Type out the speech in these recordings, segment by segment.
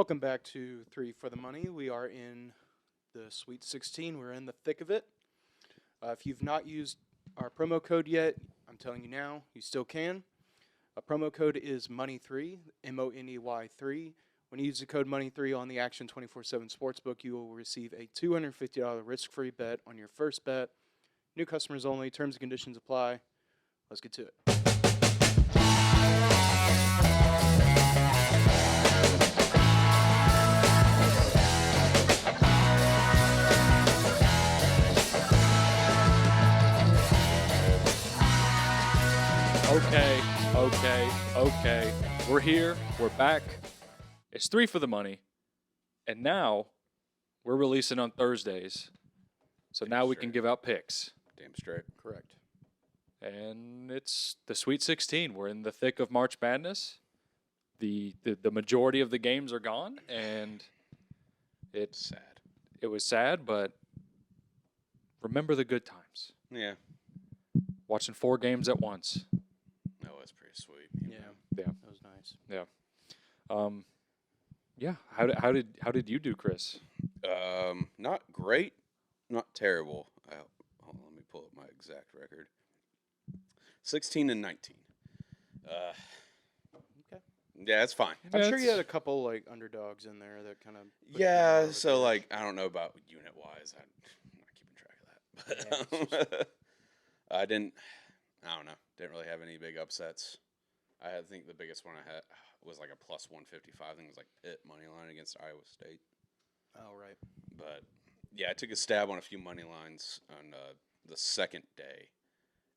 Welcome back to Three for the Money. We are in the Sweet 16. We're in the thick of it. If you've not used our promo code yet, I'm telling you now, you still can. A promo code is Money3, MONEY3. When you use the code Money3 on the Action 24/7 Sportsbook, you will receive a $250 risk-free bet on your first bet. New customers only. Terms and conditions apply. Let's get to it. Okay. We're here. We're back. It's Three for the Money. And now we're releasing on Thursdays. So now we can give out picks. Damn straight. Correct. And it's the Sweet 16. We're in the thick of March Madness. The majority of the games are gone, and it's Sad. It was sad, but remember the good times. Yeah. Watching 4 games at once. That was pretty sweet. Yeah. Yeah. That was nice. Yeah. How did you do, Chris? Not great, not terrible. Hold on, let me pull up my exact record. 16-19. Okay. Yeah, it's fine. I'm sure you had a couple like underdogs in there that kind of. Yeah, so like I don't know about unit wise. I'm not keeping track of that. But I don't know. Didn't really have any big upsets. I think the biggest one I had was like a plus 155. I think it was like Pitt money line against Iowa State. Oh, right. But yeah, I took a stab on a few money lines on the second day,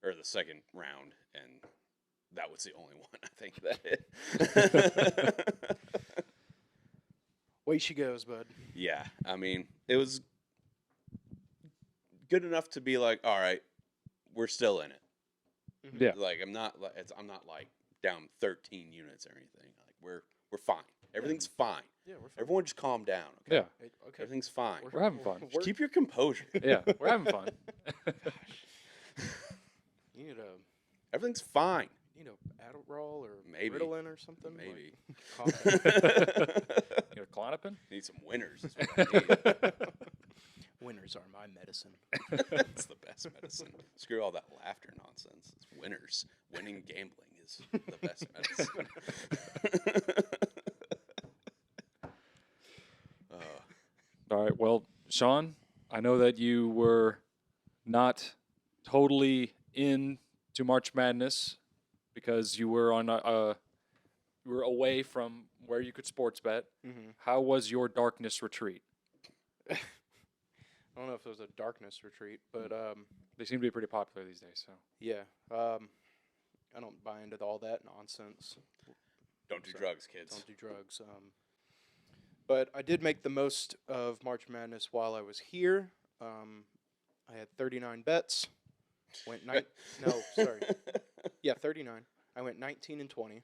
or the second round, and that was the only one I think that hit. Way she goes, bud. Yeah, I mean, it was good enough to be like, all right, we're still in it. Yeah. Like I'm not like down 13 units or anything. Like we're fine. Everything's fine. Yeah, we're fine. Everyone just calm down. Okay? Yeah. Okay. Everything's fine. We're having fun. Just keep your composure. Yeah, we're having fun. You need Everything's fine. Adderall or Maybe. Ritalin or something. Maybe. You know, Klonopin? Need some winners. Is what I need. Winners are my medicine. It's the best medicine. Screw all that laughter nonsense. It's winners. Winning gambling is the best medicine. All right. Well, Sean, I know that you were not totally into March Madness because you were on you were away from where you could sports bet. Mm-hmm. How was your darkness retreat? I don't know if it was a darkness retreat, but They seem to be pretty popular these days. So yeah, I don't buy into all that nonsense. Don't do drugs, kids. Don't do drugs. But I did make the most of March Madness while I was here. I had 39 bets. No, sorry. Yeah, 39. I went 19-20.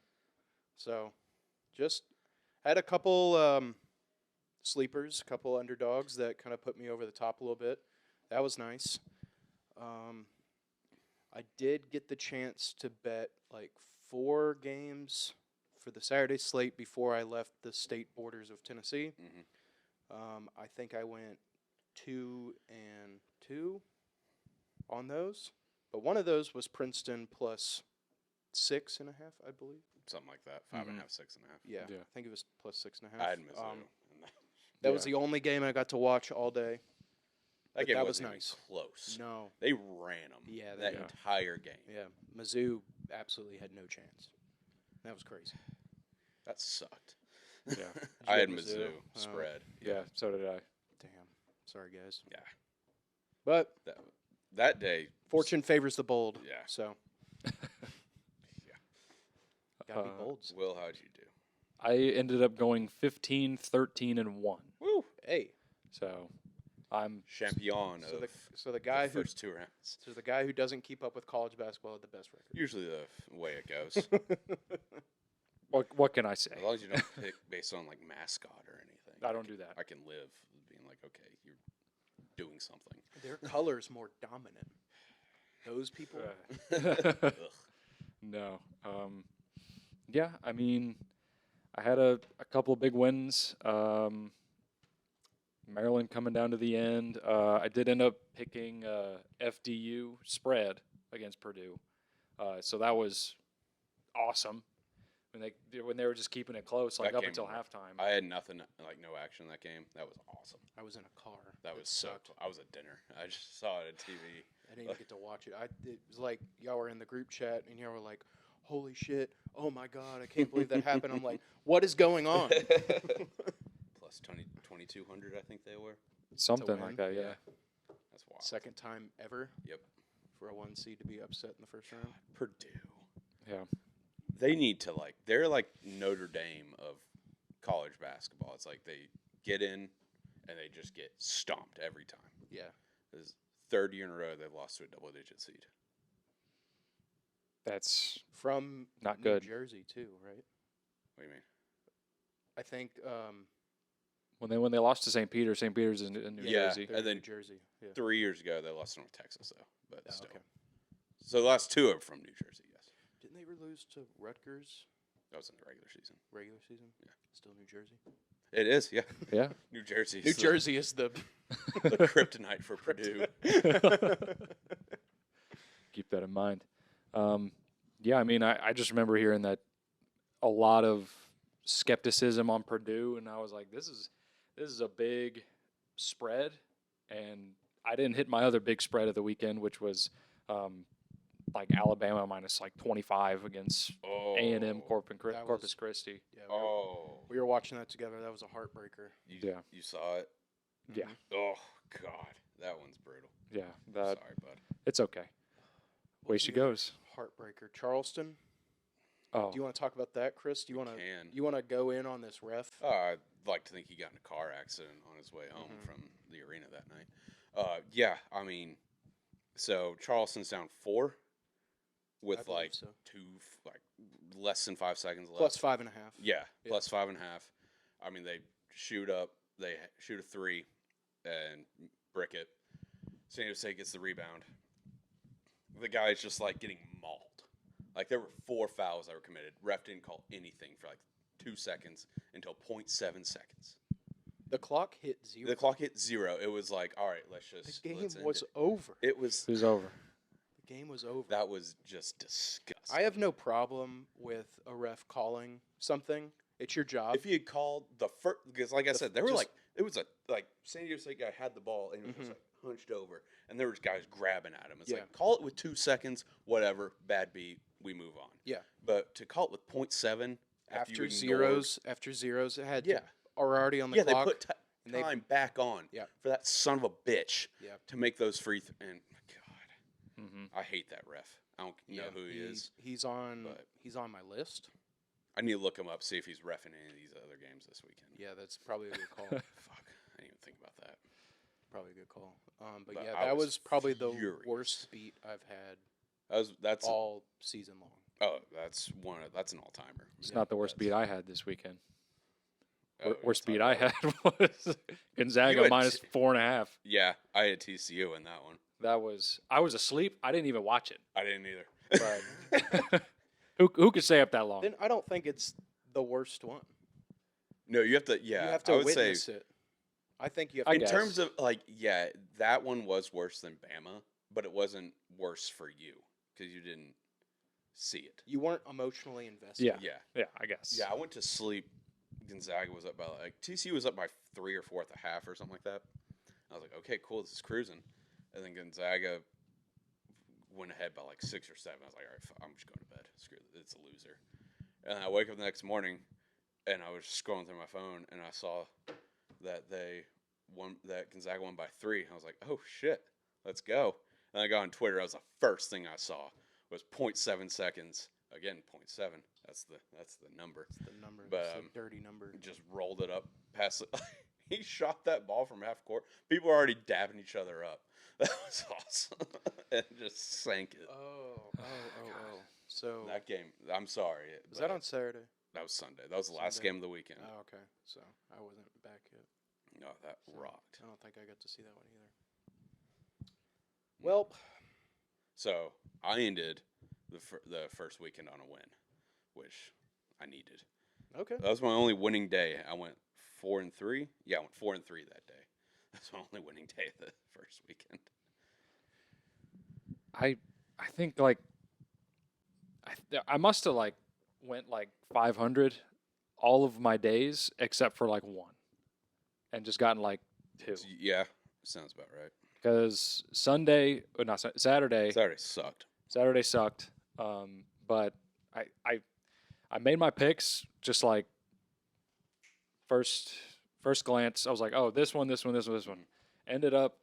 So, just had a couple sleepers, a couple underdogs that kind of put me over the top a little bit. That was nice. I did get the chance to bet like 4 games for the Saturday slate before I left the state borders of Tennessee. Mm-hmm. I think I went 2-2 on those, but one of those was Princeton plus 6.5, I believe. Something like that. 5.5, 6.5. Yeah, Yeah. I think it was plus 6.5. I had Mizzou. That was the only game I got to watch all day. That game that was wasn't nice. even close. No. They ran them. Yeah, that yeah. entire game. Yeah, Mizzou absolutely had no chance. That was crazy. That sucked. yeah, I had you have Mizzou Mizzou? spread. yeah. So did I. Damn. Sorry, guys. Yeah. But That day. fortune favors the bold. Yeah. So. Yeah. Gotta be bold. Will, how'd you do? I ended up going 15, 13, and 1. Woo! Hey. So I'm Champion of So the guy the first 2 rounds. So the guy who doesn't keep up with college basketball had the best record. Usually the way it goes. what can I say? As long as you don't pick based on like mascot or anything. I don't do that. I can live being like, okay, you're doing something. Their color's more dominant. Those people. Ugh. No. Yeah, I mean, I had a couple of big wins. Maryland coming down to the end. I did end up picking FDU spread against Purdue, so that was awesome. When they were just keeping it close, like That up game until was- halftime. I had nothing, like no action in that game. That was awesome. I was in a car. That was so sucked. cool. I was at dinner. I just saw it on TV. I didn't even get to watch it. It was like y'all were in the group chat and y'all were like, "Holy shit! Oh my god! I can't believe that happened." I'm like, "What is going on?" Plus 2,200, I think they were. Something win? like that, yeah. That's wild. Second time ever. Yep. For a 1 seed to be upset in the first round. Purdue. Yeah. They need to they're like Notre Dame of college basketball. It's like they get in and they just get stomped every time. Yeah. This third year in a row they've lost to a double-digit seed. That's From Not New good. Jersey too, right? What do you mean? I think when they lost to St. Peter's is in New Yeah. Jersey. they're And in then New Jersey. Yeah. 3 years ago they lost to North Texas though, but Oh, still. okay. So the last two are from New Jersey. Yes, Didn't they lose to Rutgers that was in the regular season. regular season? Yeah. Still New Jersey. It is, yeah. Yeah. New Jersey. New Jersey is the the kryptonite for Purdue. Keep that in mind. Yeah, I mean, I just remember hearing that a lot of skepticism on Purdue, and I was like, this is a big spread, and I didn't hit my other big spread of the weekend, which was like Alabama minus like 25 against A&M That Corpus was- Christi. Yeah, Oh. we were watching that together. That was a heartbreaker. Yeah. You saw it? Yeah. Oh, God. That one's brutal. Yeah, that Sorry, bud. it's okay. Way she goes. Heartbreaker. Charleston. Oh, Do you want to talk about that, Chris? Do you want to? Can. You want to go in on this ref? I'd like to think he got in a car accident on his way home Mhm. from the arena that night. Yeah, I mean, so Charleston's down 4 I with believe like so. less than 5 seconds left. Plus 5.5. Yeah, Yeah. plus 5.5. I mean, they shoot up. They shoot a 3 and brick it. San Diego State gets the rebound. The guy's just like getting mauled. Like there were 4 fouls that were committed. Ref didn't call anything for like 2 seconds until 0.7 seconds. The clock hit 0. The clock hit 0. It was like, all right, let's The just. game let's end was it. over. It was. it was over. The game was over. That was just disgusting. I have no problem with a ref calling something. It's your job. If he had called the first, because like I said, they were just- like, it was like San Diego State guy had the ball and he was just Mhm. like hunched over, and there was guys grabbing at him. It's Yeah. like call it with 2 seconds, whatever, bad beat, we move on. Yeah. But to call it with 0.7 after you zeros, it had yeah, are already on the yeah, clock. they put and they- time back on Yeah. for that son of a bitch Yeah. to make those free. And God, Mm-hmm. I hate that ref. I don't know who he is. He's on. but- He's on my list. I need to look him up, see if he's reffing any of these other games this weekend. Yeah, that's probably a good call. Fuck, I didn't even think about that. Probably a good call. But But yeah, I that was was probably the furious. worst beat I've had That's all season long. that's that's an all timer. It's not the worst beat I had this weekend. Oh, Worst we'll beat talk I about it. had was Gonzaga had minus 4.5. Yeah, I had TCU in that one. I was asleep. I didn't even watch it. I didn't either. But who could stay up that long? Then I don't think it's the worst one. No, you have to. Yeah, You have I to would say witness it. I think you have I to. in guess. terms of like, yeah, that one was worse than Bama, but it wasn't worse for you because you didn't see it. You weren't emotionally invested. Yeah. Yeah, Yeah, I guess. yeah. I went to sleep. Gonzaga was up by like TCU was up by 3 or 4 at the half or something like that. I was like, okay, cool, this is cruising. And then Gonzaga went ahead by like 6 or 7. I was like, all right, I'm just going to bed. Screw it, it's a loser. And I wake up the next morning, and I was scrolling through my phone, and I saw that that Gonzaga won by 3. I was like, oh shit, let's go. And I got on Twitter. That was the first thing I saw was 0.7 seconds. Again, 0.7. That's the number. It's the number. But, It's a dirty number. Just rolled it up past it. He shot that ball from half court. People were already dabbing each other up. That was awesome. And just sank it. Oh. So That game, I'm sorry. was that on Saturday? That was Sunday. That was the last Sunday. game of the weekend. Oh, okay. So I wasn't back yet. No, that So rocked. I don't think I got to see that one either. Well, So I ended the first weekend on a win, which I needed. Okay. That was my only winning day. I went 4-3. Yeah, I went 4-3 that day. That's my only winning day the first weekend. I think like I must have like went like 500 all of my days except for like one, and just gotten like two Yeah, sounds about right. because Sunday or not Saturday Saturday sucked. sucked. But I made my picks just like first glance. I was like, oh, this one, this one, this one, this one. Ended up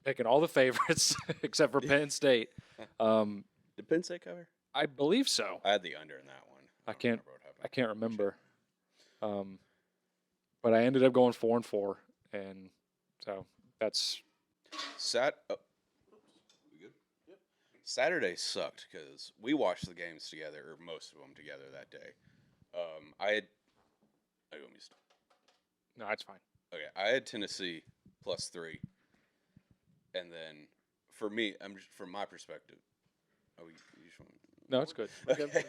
picking all the favorites except for Penn State. Did Penn State cover? I believe so. I had the under in that one. I don't can't- remember what happened. I can't remember. But I ended up going 4-4, and so that's We good? Yep. Saturday sucked because we watched the games together, or most of them together that day. I had. Oh, you want me to stop? no, it's fine. Okay, I had Tennessee +3, and then for me, from my perspective. Oh, you just want? No, it's good. Okay.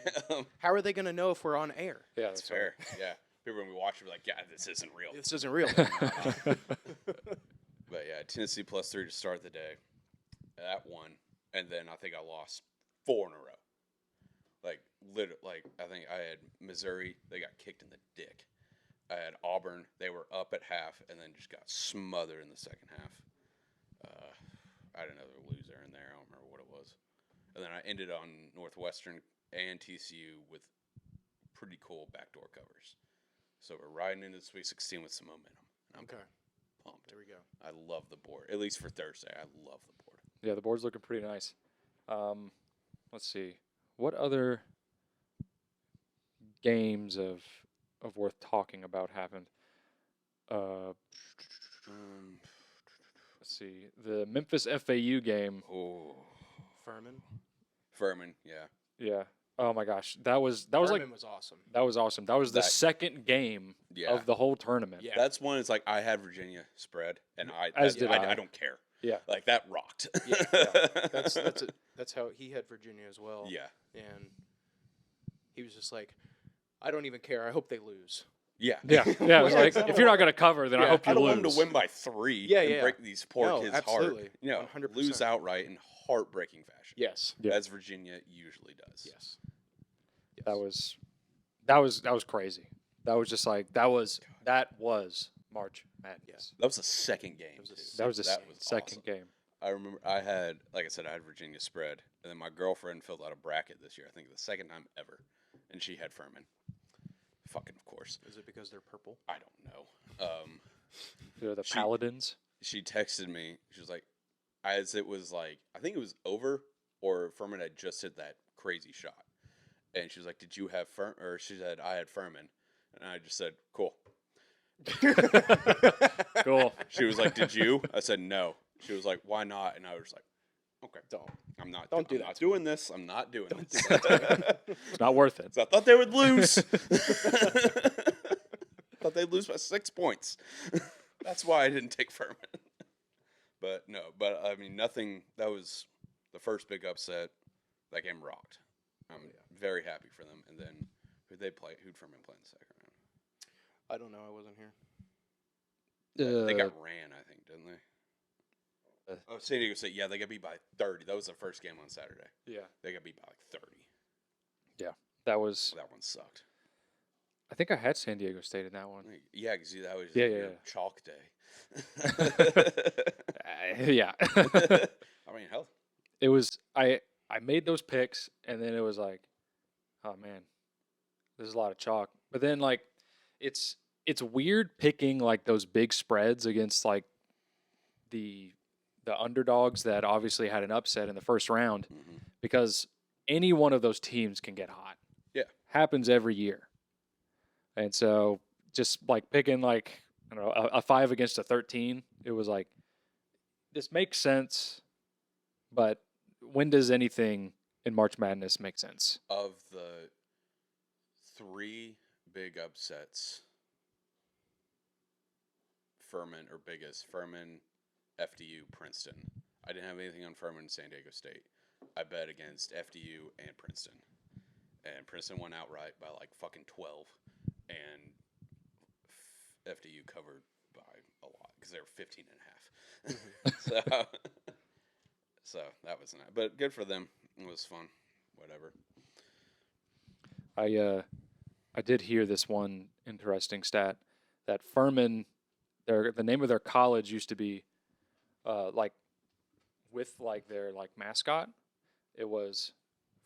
How are they going to know if we're on air? Yeah, That's fair. Yeah, people when we watch it, we're like, yeah, this isn't real. This isn't real. But yeah, Tennessee +3 to start the day. That one, and then I think I lost 4 in a row. Like I think I had Missouri. They got kicked in the dick. I had Auburn. They were up at half, and then just got smothered in the second half. I had another loser in there. I don't remember what it was. And then I ended on Northwestern and TCU with pretty cool backdoor covers. So we're riding into the Sweet 16 with some momentum. And I'm Okay. pumped. There we go. I love the board. At least for Thursday, I love the board. Yeah, the board's looking pretty nice. Let's see. What other games of worth talking about happened? Let's see. The Memphis FAU game. Oh, Furman. yeah. Yeah. Oh my gosh. That was Furman like was awesome. that was awesome. That was the That- second game Yeah. of the whole tournament. Yeah. That's one. It's like I had Virginia spread, and As did I. I don't care. Yeah. Like that rocked. Yeah. That's how he had Virginia as well. Yeah. And he was just like, I don't even care. I hope they lose. Yeah. Yeah. Yeah. It was like, if you're not going to cover, then I hope you I don't lose. want him to win by 3 Yeah, and yeah. break these poor No, kids' absolutely. heart. You know, 100%. lose outright in heartbreaking fashion. Yes. Yeah. As Virginia usually does. Yes. That was crazy. That was just like that was March Madness. Yes. That was the second game. That was the too. That was the That was second awesome. game. I remember I had Virginia spread, and then my girlfriend filled out a bracket this year. I think the second time ever, and she had Furman. Fucking of course. Is it because they're purple? I don't know. They're the She- Paladins. She texted me. She was like, as it was like, I think it was over, or Furman had just hit that crazy shot, and she was like, "Did you have Furman?" Or she said, "I had Furman," and I just said, "Cool." Cool. She was like, "Did you?" I said, "No." She was like, "Why not?" And I was like, "Okay, Don't. I'm not. Don't do I'm that not to me. doing this. I'm not doing this." It's not worth it. So I thought they would lose. Thought they'd lose by 6 points. That's why I didn't take Furman. But no, I mean nothing. That was the first big upset. That game rocked. I'm very happy for them. And then who'd Furman play in the second round? I don't know. I wasn't here. They got ran, I think, didn't they? San Diego State. Yeah, they got beat by 30. That was the first game on Saturday. Yeah. They got beat by like 30. That was. That one sucked. I think I had San Diego State in that one. Yeah, because that was Yeah, your yeah. chalk day. Yeah. I mean, hell. It was. I made those picks, and then it was like, oh man, there's a lot of chalk. But then like, it's weird picking like those big spreads against like the underdogs that obviously had an upset in the first round, Mm-hmm. because any one of those teams can get hot. Yeah. Happens every year. And so just like picking like, I don't know, a 5 against a 13, it was like, this makes sense, but when does anything in March Madness make sense? Of the 3 big upsets, Furman, FDU, Princeton. I didn't have anything on Furman, San Diego State. I bet against FDU and Princeton. and Princeton won outright by like fucking 12, and FDU covered by a lot because they were 15 and a half. So that was nice, but good for them. It was fun. Whatever. I did hear this one interesting stat that Furman, the name of their college used to be, like, with like their like mascot, it was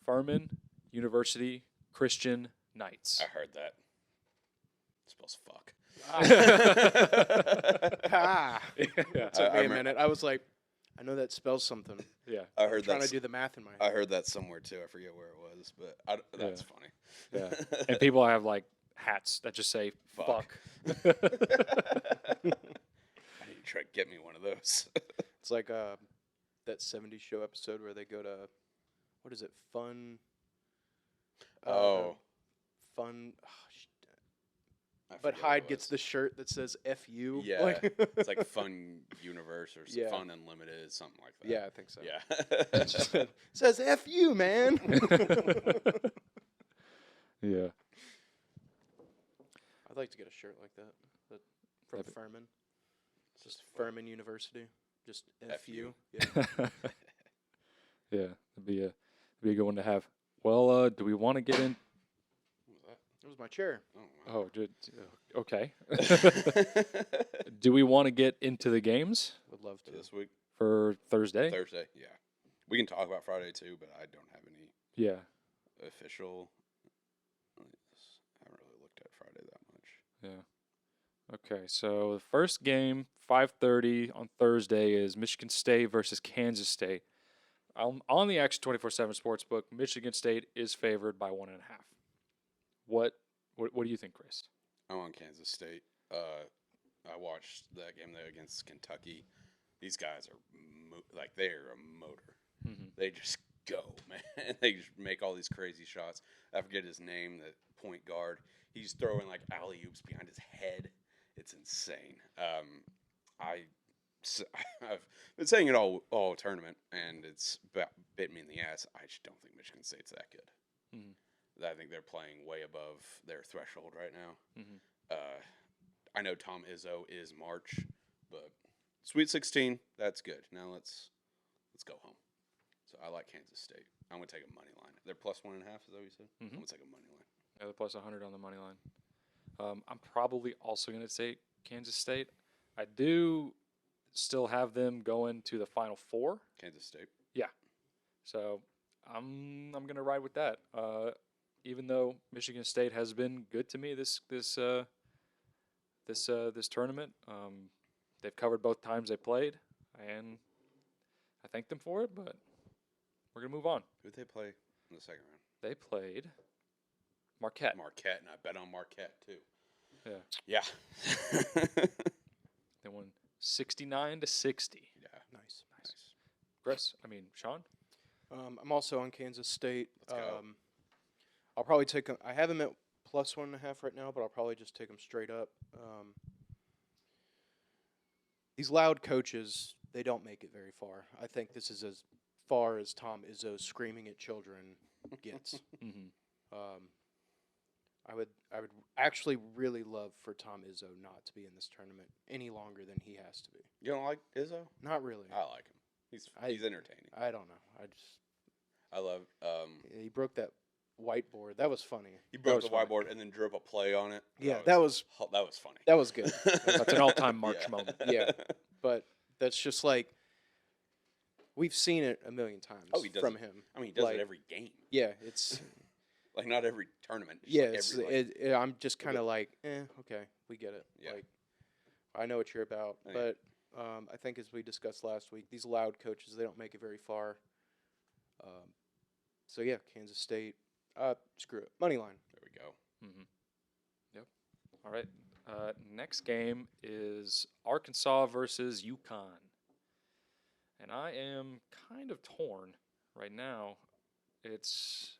Furman University Christian Knights. I heard that. It spells fuck. Ah. Yeah. Took me a minute. I was like, I know that spells something. Yeah. I I'm heard trying that. to do the math in my head. I heard that somewhere too. I forget where it was, but that's funny. Yeah. And people have like hats that just say fuck. I need to try to get me one of those. It's like that 70s show episode where they go to, what is it, Fun? Oh. Fun. I But forget what Hyde it gets was. the shirt that says "F-U." Yeah. Like, It's like Fun Universe or Yeah. Fun Unlimited, something like that. yeah, I think so. Yeah. It says "F-U," man. Yeah. I'd like to get a shirt like that, but from That'd be- Furman. Just fun. Furman University. Just F-U. F-U. Yeah. Yeah. It'd be a good one to have. Well, do we want to get in? What It was my chair. was Oh, okay. that? Do we want to get into the games Would love to. This week, for Thursday? Thursday. Yeah, we can talk about Friday too, but I don't have any Yeah. official. I haven't really looked at Friday that much. Yeah. Okay, so the first game, 5:30 on Thursday, is Michigan State versus Kansas State. On the Action 24/7 Sportsbook, Michigan State is favored by 1.5. What do you think, Chris? I'm on Kansas State. I watched that game there against Kentucky. These guys are they're a motor. Mm-hmm. They just go, man. They just make all these crazy shots. I forget his name, the point guard. He's throwing like alley oops behind his head. It's insane. I've been saying it all tournament, and it's bit me in the ass. I just don't think Michigan State's that good. Mm-hmm. I think they're playing way above their threshold right now. Mm-hmm. I know Tom Izzo is March, but Sweet 16, that's good. Now let's go home. So I like Kansas State. I'm gonna take a money line. They're plus 1.5. Is that what you said? Mhm. I'm gonna take a money line. Yeah, they're plus 100 on the money line. I'm probably also going to say Kansas State. I do still have them going to the Final Four, Kansas State. so I'm going to ride with that. Even though Michigan State has been good to me this tournament, they've covered both times they played, and I thank them for it. But we're going to move on. Who'd they play in the second round? They played Marquette. Marquette, and I bet on Marquette too. Yeah. Yeah. They won 69-60. Yeah. Nice. Sean. I'm also on Kansas State. Let's go. I'll probably take them. I have them at plus 1.5 right now, but I'll probably just take them straight up. These loud coaches, they don't make it very far. I think this is as far as Tom Izzo screaming at children gets. Mm-hmm. I would actually really love for Tom Izzo not to be in this tournament any longer than he has to be. You don't like Izzo? Not really. I like him. He's entertaining. I don't know. I love. He broke that whiteboard. That was funny. He broke was the funny. whiteboard and then drew up a play on it. Yeah, that was funny. that was good. That's an all-time March Yeah. moment. Yeah. But that's just like we've seen it a million times Oh, he does from it. him. I mean, he does Like- it every game. Yeah, it's Like not every tournament. Just yeah, like it's every, I'm just kind of like, okay, we get it. Yeah. Like I know what you're about, Yeah. but I think as we discussed last week, these loud coaches, they don't make it very far. So yeah, Kansas State. Screw it, money line. There we go. Mm-hmm. Yep. All right. Next game is Arkansas versus UConn. And I am kind of torn right now. It's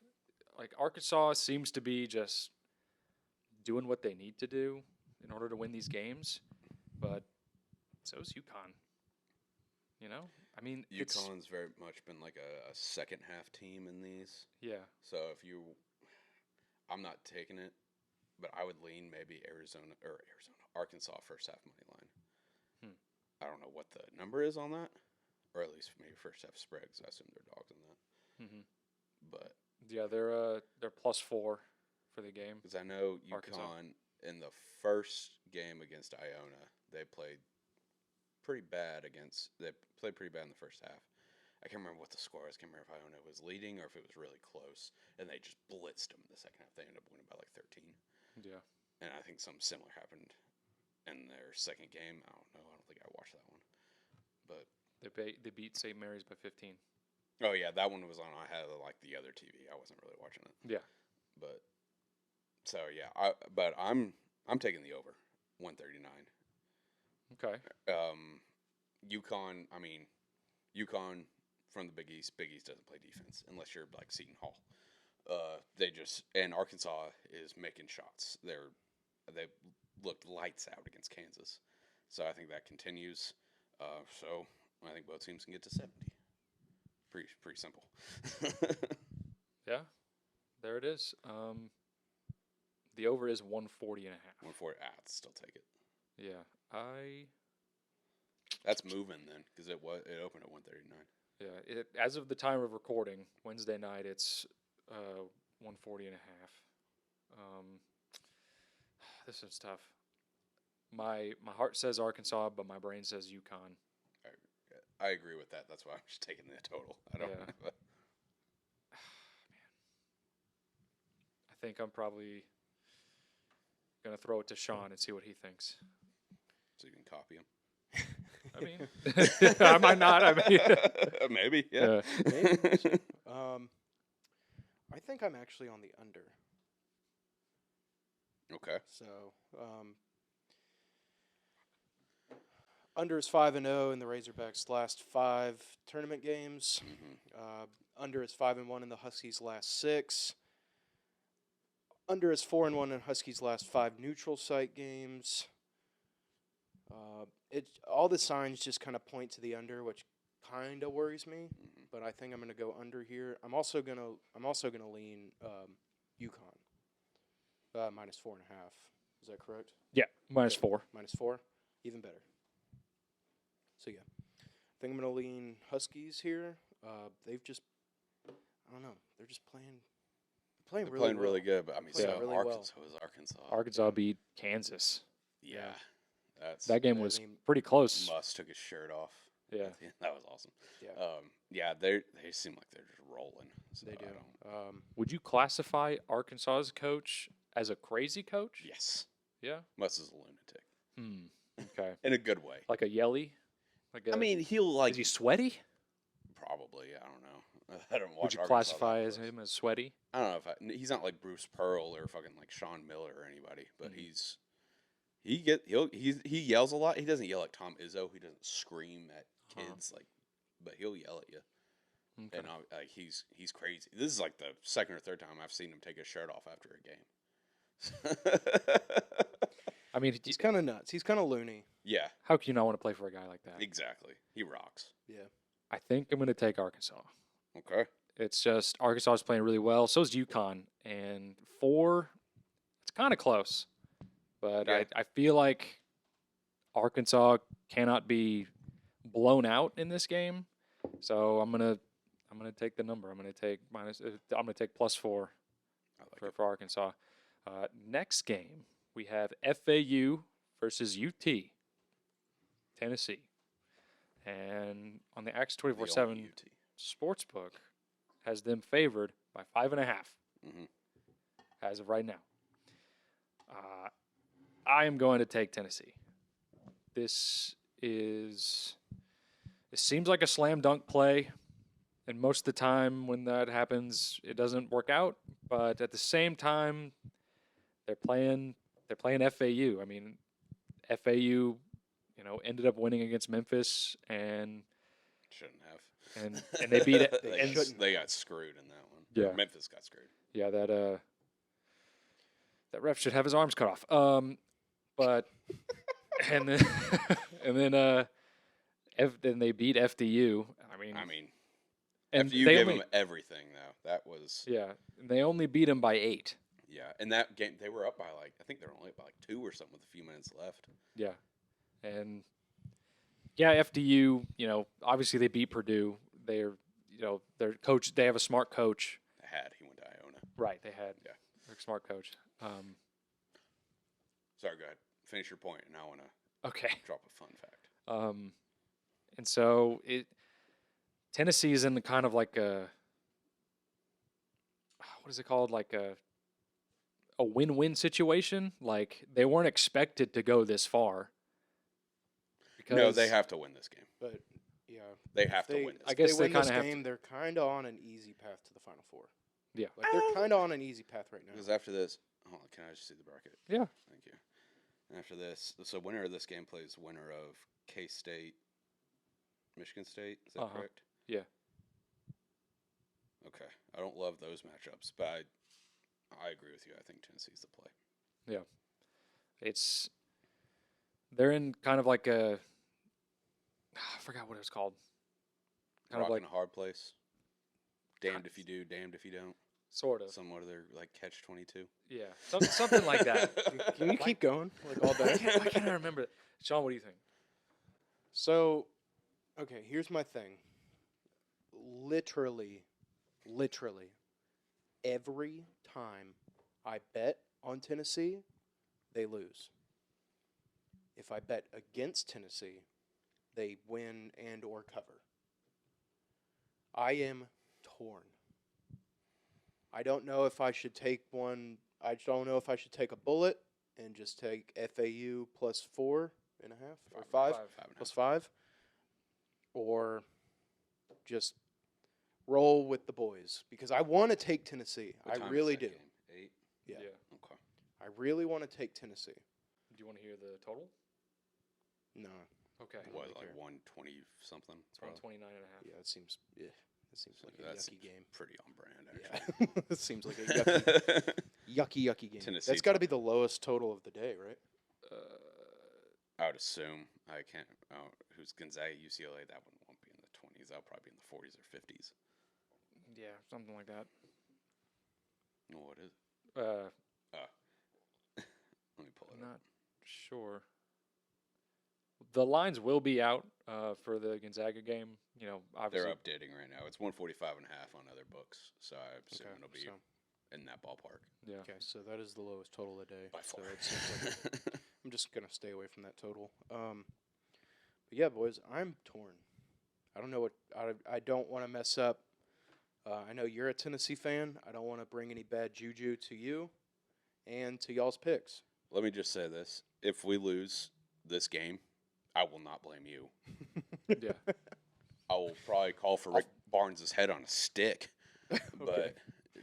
like Arkansas seems to be just doing what they need to do in order to win these games, but so is UConn. You know? I mean, it's UConn's very much been like a second half team in these. yeah. So if you, I'm not taking it, but I would lean maybe Arkansas first half money line. I don't know what the number is on that, or at least maybe first half spread, because I assume they're dogs on that. But Yeah, they're +4 for the game. because I know Arkansas. UConn in the first game against Iona, they played pretty bad in the first half. I can't remember what the score was. I can't remember if Iona was leading or if it was really close, and they just blitzed them in the second half. They ended up winning by like 13. Yeah. And I think something similar happened in their second game. I don't know. I don't think I watched that one. But They beat St. Mary's by 15. oh yeah, that one was on. I had like the other TV. I wasn't really watching it. Yeah. But so yeah, I'm taking the over 139. Okay. UConn. I mean, UConn from the Big East. Big East doesn't play defense unless you're like Seton Hall. And Arkansas is making shots. They looked lights out against Kansas, so I think that continues. So I think both teams can get to 70. Pretty simple. Yeah. There it is. The over is 140 and a half. 140. I'd still take it. Yeah. That's moving then, because it opened at 139. Yeah. As of the time of recording, Wednesday night, it's 140 and a half. This is tough. My heart says Arkansas, but my brain says UConn. I agree with that. That's why I'm just taking the total. I don't. Yeah. Man, I think I'm probably gonna throw it to Sean and see what he thinks. So you can copy him. I mean, I might not. I mean, maybe. Yeah. Maybe. I think I'm actually on the under. Okay. So, under is 5-0 in the Razorbacks' last 5 tournament games. Under is 5-1 in the Huskies' last 6. Under is 4-1 in Huskies' last 5 neutral site games. All the signs just kind of point to the under, which kind of worries me. But I think I'm going to go under here. I'm also gonna lean UConn -4.5. Is that correct? yeah, -4. -4, even better. So yeah, I think I'm gonna lean Huskies here. They've just, I don't know, they're just playing really good, but I mean, Playing so really Arkansas was Arkansas. Arkansas beat Kansas. Yeah. That game I was mean, pretty close. Muss took his shirt off. Yeah. That was awesome. Yeah. They seem like they're just rolling. So they do. I don't, Would you classify Arkansas's coach as a crazy coach? yes. Yeah. Muss is a lunatic. Okay. In a good way. Like a yelly? I mean, he'll like is he sweaty? probably. I don't know. I don't watch. Would you Arkansas classify that as close. him as sweaty? I don't know if he's not like Bruce Pearl or fucking like Sean Miller or anybody, but he yells a lot. He doesn't yell like Tom Izzo. He doesn't scream at kids but he'll yell at you. Okay. And he's crazy. This is like the second or third time I've seen him take his shirt off after a game. I mean, He's kind of nuts. He's kind of loony. Yeah, how can you not want to play for a guy like that? exactly. He rocks. Yeah. I think I'm going to take Arkansas. Okay. It's just Arkansas is playing really well. So is UConn. And 4, it's kind of close. But Yeah. I feel like Arkansas cannot be blown out in this game. So I'm gonna take the number. I'm gonna take +4 I like for Arkansas. Next game we have FAU versus UT, Tennessee, and on the Axe the only 24/7 UT. Sportsbook has them favored by 5.5 Mhm. as of right now. I am going to take Tennessee. This seems like a slam dunk play, and most of the time when that happens, it doesn't work out. But at the same time, they're playing FAU. I mean, FAU, ended up winning against Memphis, and Shouldn't have. and they beat it. They got screwed in that one. Yeah. Memphis got screwed. Yeah, that ref should have his arms cut off. But and then then they beat FDU. I mean, and and you they gave only, them everything though. That was yeah, they only beat them by 8. Yeah, and that game they were up by I think they were only up by 2 or something with a few minutes left. Yeah, and yeah, FDU. Obviously they beat Purdue. They're their coach. They have a smart coach. He went to Iona. Right, they had Yeah. a smart coach. Sorry, go ahead. Finish your point, and I want to Okay. drop a fun fact. And so Tennessee's in kind of like what is it called? Like a win-win situation. Like they weren't expected to go this far. No, they have to win this game. But yeah, They have to win this I game. guess they win they this kinda have to. game. They're kind of on an easy path to the Final Four. Yeah. Like they're kind of on an easy path right now. Because after this, hold on, can I just see the bracket? Yeah. Thank you. And after this, so winner of this game plays winner of K-State, Michigan State. Is that correct? Yeah. Okay. I don't love those matchups, but I agree with you. I think Tennessee's the play. Yeah. They're in kind of like I forgot what it was called. Kind Rock of like in a hard place. Damned if you do, damned if you don't. sort of. Somewhat of their catch-22. Yeah. Something like that. Can you keep going like all Why day? can't I remember that? Sean, what do you think? So, okay, here's my thing. Literally, every time I bet on Tennessee, they lose. If I bet against Tennessee, they win and or cover. I am torn. I don't know if I should take one. I don't know if I should take a bullet and just take FAU plus 4.5 or 5 plus 5, or just roll with the boys because I want to take Tennessee. What I time is really that do. game? 8? Yeah. Okay. I really want to take Tennessee. Do you want to hear the total? No. Okay. What, really like care. 120 something? It's 129 and a half. Yeah, it seems. Yeah, it seems like a That's yucky game. pretty on brand, actually. Yeah, it seems like a yucky game. Tennessee That's got to be the lowest total of the day, right? I would assume. I can't. Who's Gonzaga, UCLA? That one won't be in the 20s. That'll probably be in the 40s or 50s. Yeah, something like that. Well, what is it? Let me pull it Not up. sure. The lines will be out for the Gonzaga game. Obviously. They're updating right now. It's 145 and a half on other books, so I assume it'll be so, in that ballpark. Yeah. okay, so that is the lowest total of the day. By so far. it seems like I'm just gonna stay away from that total. But yeah, boys, I'm torn. I don't know what I don't want to mess up. I know you're a Tennessee fan. I don't want to bring any bad juju to you and to y'all's picks. Let me just say this. If we lose this game, I will not blame you. Yeah. I will probably call for Rick Barnes' head on a stick, but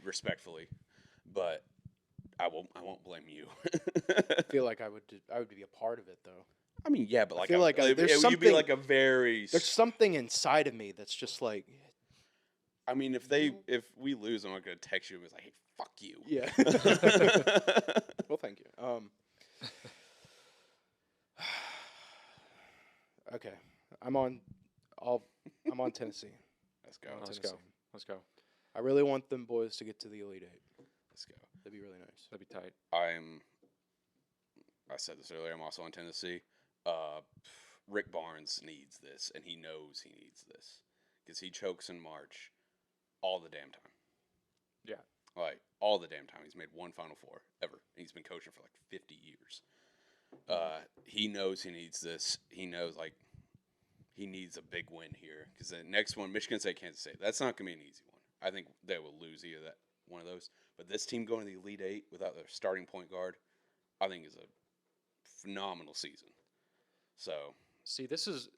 respectfully. But I won't blame you. I feel like I would be a part of it though. I mean, yeah, but feel like there's it would be something- like a very. There's something inside of me that's just like, I mean, if we lose, I'm not gonna text you and be like, "Hey, fuck you." yeah. Well, thank you. Okay, I'm on Tennessee. Let's go. I'm on Let's Tennessee. go. Let's go. I really want them boys to get to the Elite Eight. Let's go. That'd be really nice. That'd be tight. I said this earlier. I'm also on Tennessee. Rick Barnes needs this, and he knows he needs this because he chokes in March all the damn time. Yeah. Like all the damn time. He's made one Final Four ever. He's been coaching for like 50 years. He knows he needs this. He knows he needs a big win here because the next one, Michigan State, Kansas State, that's not gonna be an easy one. I think they will lose either one of those. But this team going to the Elite Eight without their starting point guard, I think is a phenomenal season. So See, this is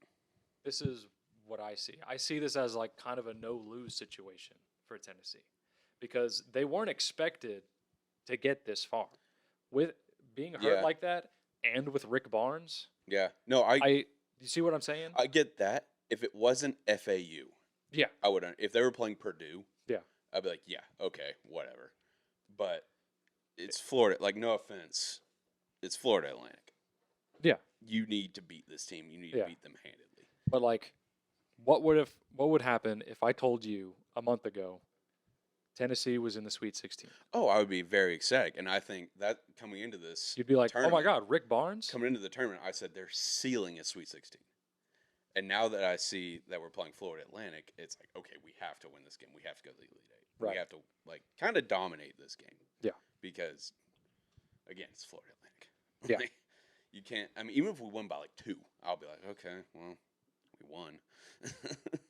what I see. I see this as like kind of a no-lose situation for Tennessee because they weren't expected to get this far. With being hurt Yeah. like that and with Rick Barnes, yeah, no, you see what I'm saying? I get that. If it wasn't FAU, Yeah. I would. If they were playing Purdue, Yeah. I'd be like, yeah, okay, whatever. But it's Florida. Like, no offense, it's Florida Atlantic. Yeah. You need to beat this team. You need Yeah. to beat them handedly. But like, what would happen if I told you a month ago Tennessee was in the Sweet 16? Oh, I would be very ecstatic. And I think that coming into this You'd be like, oh my tournament- God, Rick Barnes? coming into the tournament, I said their ceiling is Sweet 16. And now that I see that we're playing Florida Atlantic, it's like, okay, we have to win this game. We have to go to the Elite Eight. Right. We have to like kind of dominate this game. Yeah. Because again, it's Florida Atlantic. Yeah. Like, you can't. I mean, even if we won by like 2, I'll be like, okay, well, we won.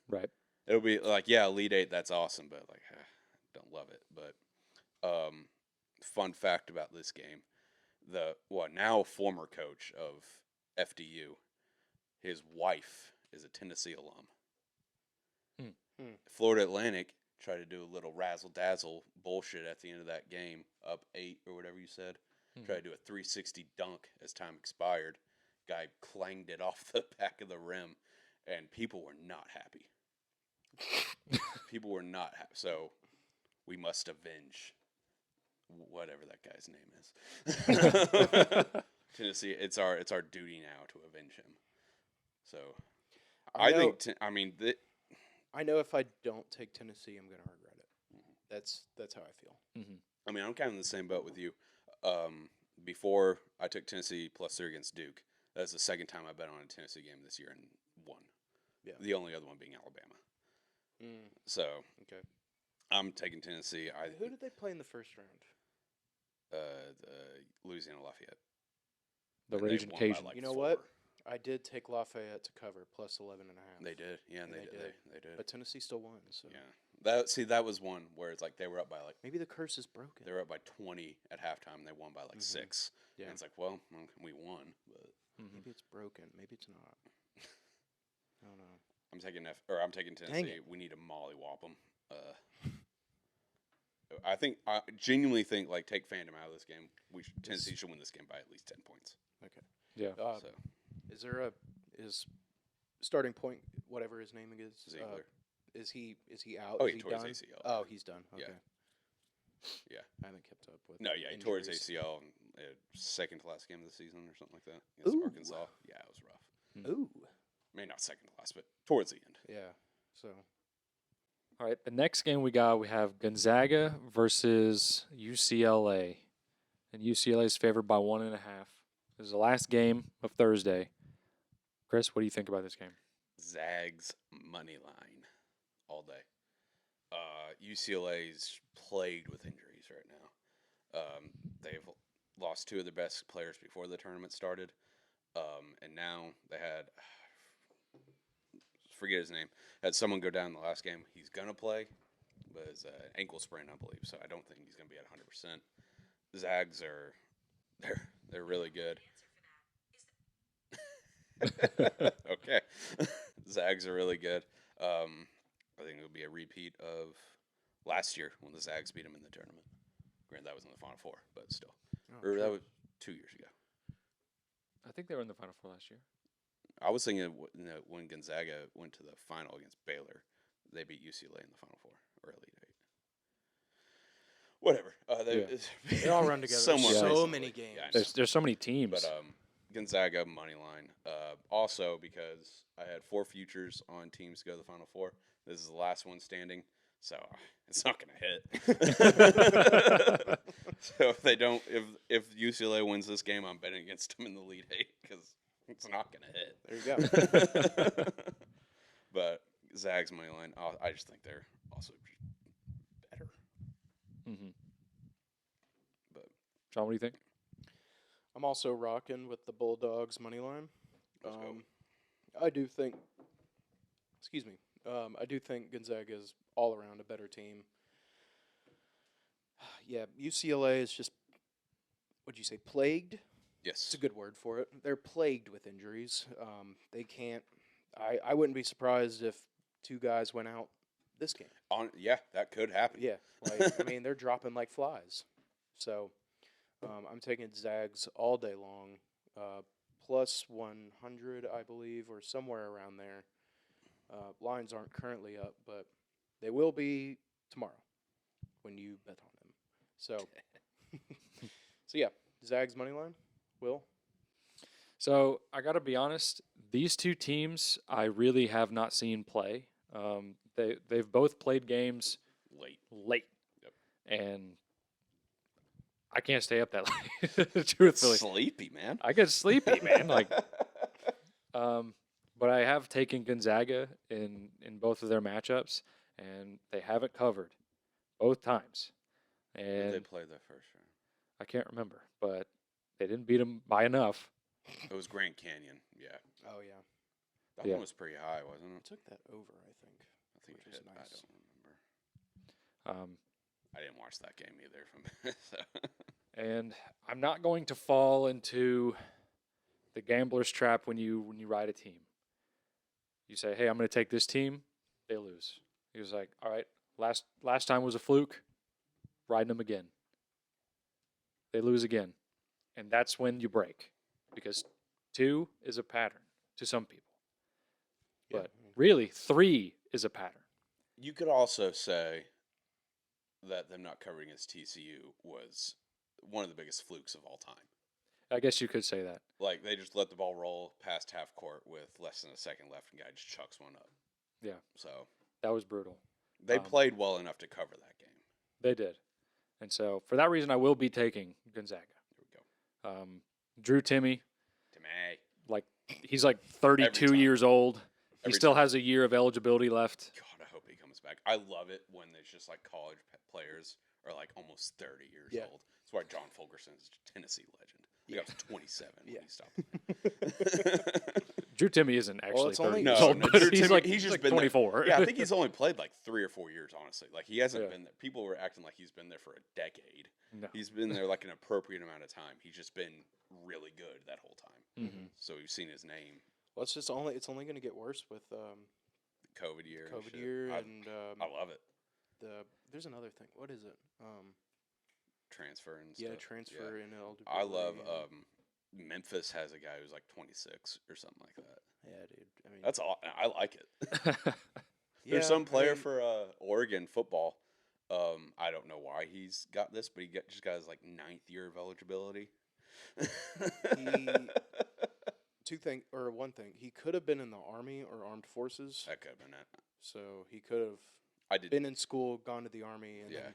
Right. It'll be like, yeah, Elite Eight, that's awesome, but like, don't love it. But fun fact about this game: the now former coach of FDU, his wife is a Tennessee alum. Florida Atlantic tried to do a little razzle dazzle bullshit at the end of that game, up 8 or whatever you said. Tried to do a 360 dunk as time expired. Guy clanged it off the back of the rim, and people were not happy. People were not happy. So we must avenge whatever that guy's name is. Tennessee, it's our duty now to avenge him. So I think I know if I don't take Tennessee, I'm going to regret it. That's how I feel. I mean, I'm kind of in the same boat with you. Before I took Tennessee +3 against Duke, that's the second time I bet on a Tennessee game this year and won. Yeah. The only other one being Alabama. So okay, I'm taking Tennessee. Who did they play in the first round? Louisiana Lafayette. The And they Raging won by, Cajun. like, You know 4. what? I did take Lafayette to cover +11.5. They did, yeah, And they they did. did. They did. But Tennessee still won. So Yeah, that was one where it's like they were up by like maybe the curse is broken. they were up by 20 at halftime. They won by like 6. Yeah. And it's like, well, we won, but Maybe it's broken. Maybe it's not. I don't know. I'm taking Tennessee. We need to mollywop them. I genuinely think like take fandom out of this game. Tennessee should win this game by at least 10 points. Okay. Yeah. So Is there is starting point whatever his name is? Ziegler. Is he out? Oh, is he he tore his done? ACL. Oh, he's done. Okay. Yeah. I haven't kept up with. No, yeah, he tore his injuries. ACL in second to last game of the season or something like that against Ooh. Arkansas. Yeah, it was rough. Ooh. I mean, not second to last, but towards the end. Yeah. So All right, the next game we have Gonzaga versus UCLA. And UCLA is favored by 1.5. This is the last game of Thursday. Chris, what do you think about this game? Zags money line all day. UCLA's plagued with injuries right now. They've lost 2 of their best players before the tournament started. And now they had, forget his name, had someone go down in the last game. He's going to play, but it's an ankle sprain, I believe. So I don't think he's going to be at 100%. Zags they're really good. Okay. Zags are really good. I think it'll be a repeat of last year when the Zags beat them in the tournament. Granted, that was in the Final Four, but still. Or that was 2 years ago. I think they were in the Final Four last year. I was thinking when Gonzaga went to the final against Baylor, they beat UCLA in the Final Four or Elite Eight. Whatever. they all run together. Somewhat So recently. many games. Yeah, I know. There's so many teams. But Gonzaga money line. Also because I had 4 futures on teams to go to the Final Four. This is the last one standing, so it's not going to hit. So if UCLA wins this game, I'm betting against them in the Elite Eight because it's not going to hit. There you go. But Zags money line. I just think they're also better. Mm-hmm. But John, what do you think? I'm also rocking with the Bulldogs money line. Let's go. I do think. Excuse me. I do think Gonzaga is all around a better team. Yeah, UCLA is just. What'd you say? Plagued. Yes. It's a good word for it. They're plagued with injuries. They can't. I wouldn't be surprised if 2 guys went out this game. Yeah, that could happen. Yeah, like I mean, they're dropping like flies. So, I'm taking Zags all day long, plus 100, I believe, or somewhere around there. Lines aren't currently up, but they will be tomorrow when you bet on them. So, so yeah, Zags money line. Will? So I got to be honest. These 2 teams I really have not seen play. They've both played games Late. late. and I can't stay up that late. Truthfully, Sleepy, man. I get sleepy, man. Like, but I have taken Gonzaga in both of their matchups, and they haven't covered both times. Who'd And they played that first round? I can't remember, but they didn't beat them by enough. It was Grand Canyon. Yeah, Oh yeah, that Yeah. one was pretty high, wasn't I it? took that over. I think. I think Which it is hit. I nice. don't remember. Um, I didn't watch that game either. From so. and I'm not going to fall into the gambler's trap when you ride a team. You say, "Hey, I'm going to take this team." They lose. He was like, "All right, last time was a fluke. Riding them again." They lose again, and that's when you break, because 2 is a pattern to some people, Yeah, but really 3 is a pattern. You could also say that them not covering against TCU was one of the biggest flukes of all time. I guess you could say that. Like, they just let the ball roll past half court with less than a second left, and guy just chucks one up. Yeah. So That was brutal. they played well enough to cover that game. They did, and so for that reason, I will be taking Gonzaga. There we go. Drew Timmy, To me. like he's like 32 time. years old. He Every still time. has a year of eligibility left. God, I hope he comes back. I love it when there's just like college players are like almost 30 years Yeah. old. That's why John Fulkerson is a Tennessee legend. He Yeah. was 27 when Yeah. he stopped. Drew Timmy isn't actually it's 30 only- years No, old, no, but Drew he's Timmy- like he's just like been there. 24. Yeah, I think he's only played like 3 or 4 years, honestly. Like, he hasn't Yeah. been there. People were acting like he's been there for a decade. No. He's been there like an appropriate amount of time. He's just been really good that whole time. Mhm. So we've seen his name. Well, it's only going to get worse with COVID year. and COVID shit. year I and love it. there's another thing. What is it? Transfer and Yeah, stuff. transfer and eligibility. I love and- Memphis has a guy who's like 26 or something like that. Yeah, dude. I mean, That's all. I like it. yeah, There's some I player mean, for Oregon football. I don't know why he's got this, but just got his like 9th year of eligibility. one thing. He could have been in the Army or Armed Forces, That could have been it. so he could have I did. been in school, gone to the Army, and Yeah.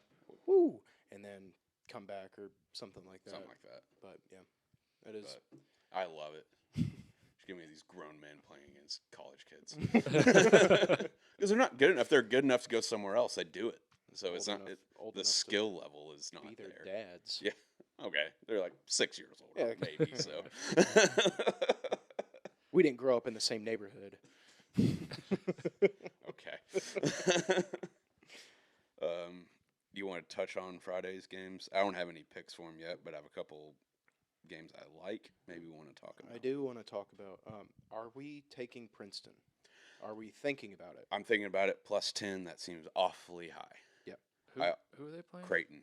then and then come back or something like that. Something like that. But yeah, that is. But I love it. Just give me these grown men playing against college kids. Because they're not good enough. They're good enough to go somewhere else. They do it. So it's Old not. enough- old The enough to skill level is not be their there. dads. Yeah. Okay. They're like 6 years old, Yeah. maybe. So. We didn't grow up in the same neighborhood. Okay. You want to touch on Friday's games? I don't have any picks for them yet, but I have a couple games I like. Maybe we want to talk about. I do want to talk about. Are we taking Princeton? Are we thinking about it? I'm thinking about it. +10. That seems awfully high. who, I- who are they playing? Creighton.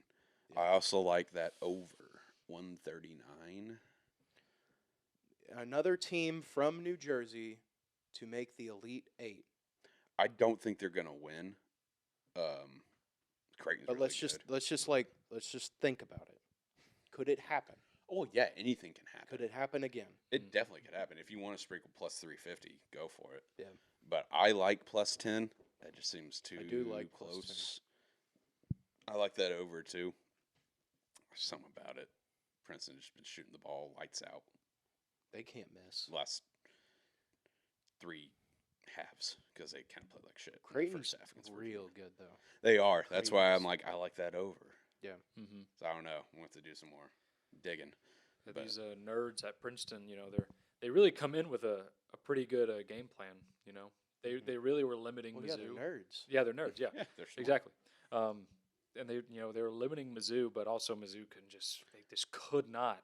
Yeah. I also like that over 139. Another team from New Jersey to make the Elite Eight. I don't think they're gonna win. Creighton's But really let's just think about it. Could it happen? Oh yeah, anything can happen. Could it happen again? It definitely could happen. If you want to sprinkle +350, go for it. Yeah. But I like +10. That just seems too do like close. I like that over too. There's something about it. Princeton just been shooting the ball lights out They can't miss. the last 3 halves because they kind of played like shit. in the Creighton's first half against Virginia. real good though. They are. That's why I'm Creighton's- like I like that over. Mm-hmm. So I don't know. We'll have to do some more digging. But- These nerds at Princeton, they really come in with a pretty good game plan. They really were limiting Well, yeah, Mizzou. they're nerds. Yeah, they're nerds. Yeah, Yeah, they're smart. exactly. And they were limiting Mizzou, but also Mizzou they just could not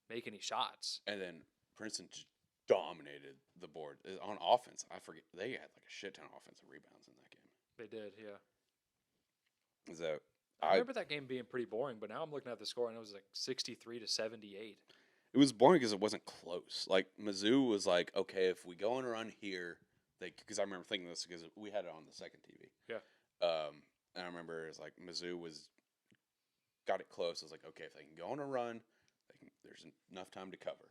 make any shots. And then Princeton just dominated the board on offense. I forget they had like a shit ton of offensive rebounds in that game. They did, yeah. Is that I remember that game being pretty boring, but now I'm looking at the score and it was like 63-78. it was boring because it wasn't close. Like Mizzou was like, okay, if we go on a run here, because I remember thinking this because we had it on the second TV. Yeah. And I remember it was like Mizzou got it close. I was like, okay, if they can go on a run, there's enough time to cover.